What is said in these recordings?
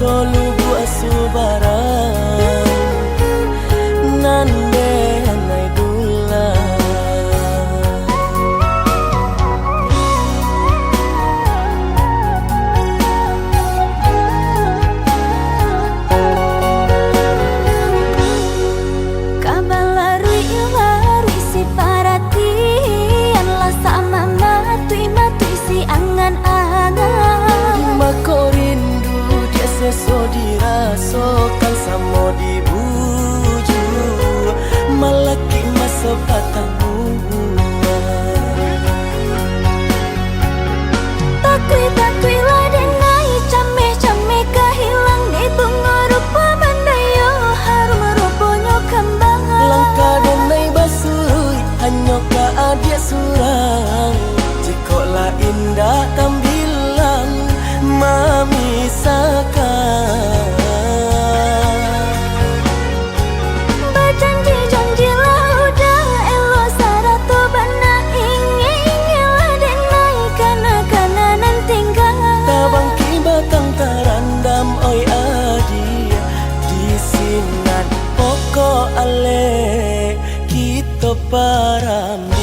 solu buat subaran nande hanai dula kabalarui ilarui si paratian la sama matui matui si angan-angan mako rindu dia seso dirasakan samo dibuju malaki masa patangmu takui lah denai came kahilang di bunga rupa mandayo harum rupanya kembangan langkah denai basui hanya ka adia surang jikola indah tambilang mamisakan berjanji lah udah elo sarato bana ingilah denai kana nantinggal tabang kibatang tarandam oi adia di sinan pokok ale kita parambi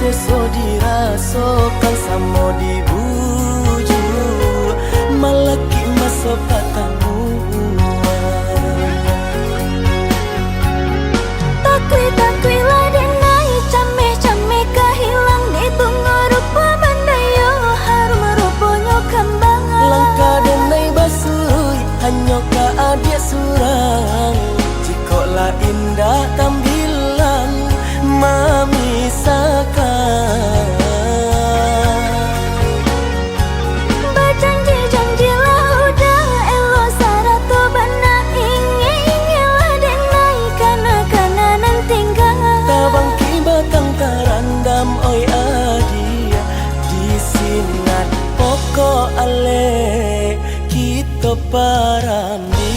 so dirasakan samo dibuju malaki masa patangmu takui lah denai came kahilang di bunga rupa mandayo harum rupanya kembangan langkah denai basui hanya ka adia surang jikola indah tambilang mamisakan berjanji lah udah elo sarato bana ingilah denai kana nantinggal tabang kibatang tarandam oi adia di sinan pokok ale kita parambi